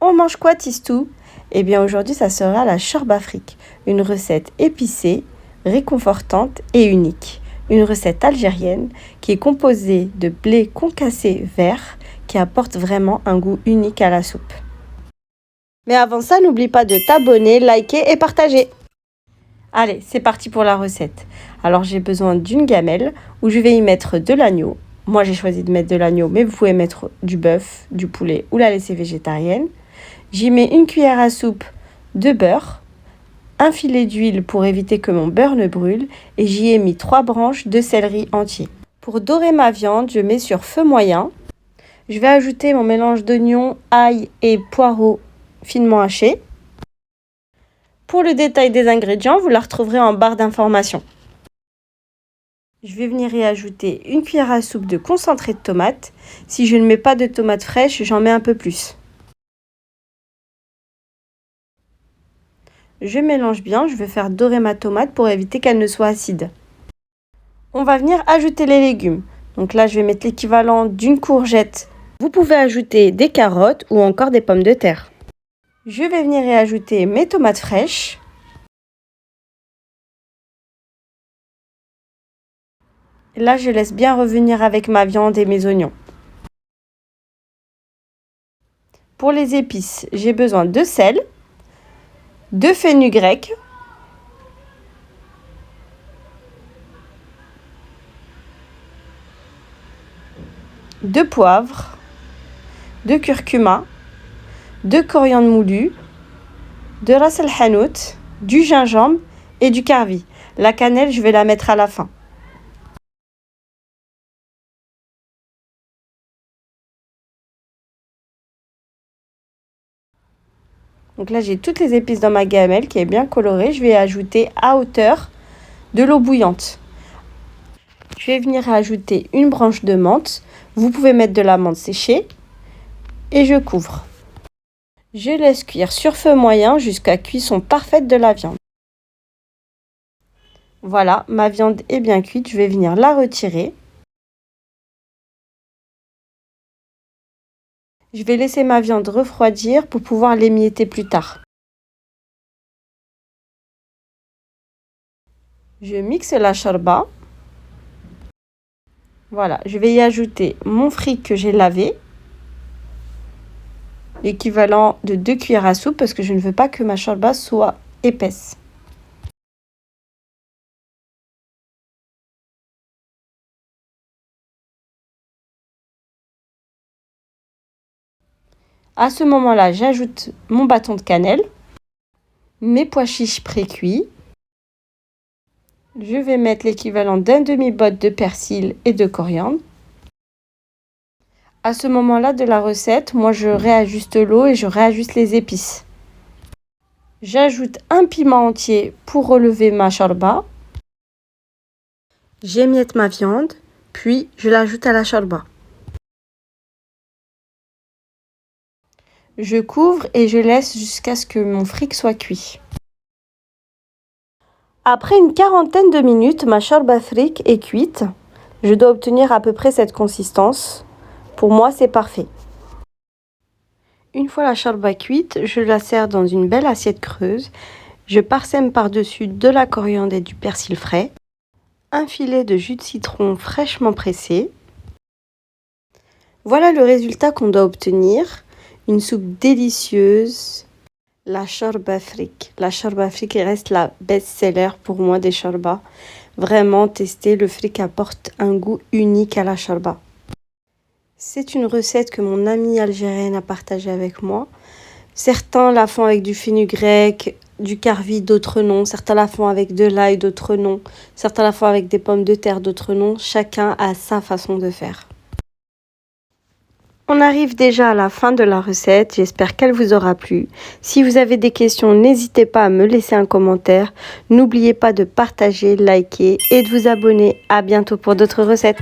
On mange quoi, Tistou? Eh bien aujourd'hui ça sera la chorba afrique, une recette épicée, réconfortante et unique. Une recette algérienne qui est composée de blé concassé vert qui apporte vraiment un goût unique à la soupe. Mais avant ça, n'oublie pas de t'abonner, liker et partager. Allez, c'est parti pour la recette. Alors j'ai besoin d'une gamelle où je vais y mettre de l'agneau. Moi j'ai choisi de mettre de l'agneau, mais vous pouvez mettre du bœuf, du poulet ou la laissée végétarienne. J'y mets une cuillère à soupe de beurre, un filet d'huile pour éviter que mon beurre ne brûle et j'y ai mis 3 branches de céleri entier. Pour dorer ma viande, je mets sur feu moyen. Je vais ajouter mon mélange d'oignons, ail et poireaux finement hachés. Pour le détail des ingrédients, vous la retrouverez en barre d'informations. Je vais venir y ajouter une cuillère à soupe de concentré de tomate. Si je ne mets pas de tomates fraîches, j'en mets un peu plus. Je mélange bien, je vais faire dorer ma tomate pour éviter qu'elle ne soit acide. On va venir ajouter les légumes. Donc là, je vais mettre l'équivalent d'une courgette. Vous pouvez ajouter des carottes ou encore des pommes de terre. Je vais venir y ajouter mes tomates fraîches. Là, je laisse bien revenir avec ma viande et mes oignons. Pour les épices, j'ai besoin de sel, de fenugrec, de poivre, de curcuma, de coriandre moulu, de ras el hanout, du gingembre et du karvi. La cannelle, je vais la mettre à la fin. Donc là, j'ai toutes les épices dans ma gamelle qui est bien colorée. Je vais ajouter à hauteur de l'eau bouillante. Je vais venir ajouter une branche de menthe. Vous pouvez mettre de la menthe séchée. Et je couvre. Je laisse cuire sur feu moyen jusqu'à cuisson parfaite de la viande. Voilà, ma viande est bien cuite. Je vais venir la retirer. Je vais laisser ma viande refroidir pour pouvoir l'émietter plus tard. Je mixe la chorba. Voilà, je vais y ajouter mon fric que j'ai lavé. L'équivalent de 2 cuillères à soupe parce que je ne veux pas que ma chorba soit épaisse. À ce moment-là, j'ajoute mon bâton de cannelle, mes pois chiches pré-cuits. Je vais mettre l'équivalent d'un demi-botte de persil et de coriandre. À ce moment-là de la recette, moi je réajuste l'eau et je réajuste les épices. J'ajoute un piment entier pour relever ma chorba. J'émiette ma viande, puis je l'ajoute à la chorba. Je couvre et je laisse jusqu'à ce que mon fric soit cuit. Après une quarantaine de minutes, ma chorba fric est cuite. Je dois obtenir à peu près cette consistance. Pour moi, c'est parfait. Une fois la chorba cuite, je la sers dans une belle assiette creuse. Je parsème par-dessus de la coriandre et du persil frais. Un filet de jus de citron fraîchement pressé. Voilà le résultat qu'on doit obtenir. Une soupe délicieuse, la chorba afrique. La chorba afrique reste la best-seller pour moi des chorbas. Vraiment, tester, le fric apporte un goût unique à la chorba. C'est une recette que mon amie algérienne a partagée avec moi. Certains la font avec du fenugrec, du karvi, d'autres non. Certains la font avec de l'ail, d'autres non. Certains la font avec des pommes de terre, d'autres non. Chacun a sa façon de faire. On arrive déjà à la fin de la recette, j'espère qu'elle vous aura plu. Si vous avez des questions, n'hésitez pas à me laisser un commentaire. N'oubliez pas de partager, liker et de vous abonner. À bientôt pour d'autres recettes.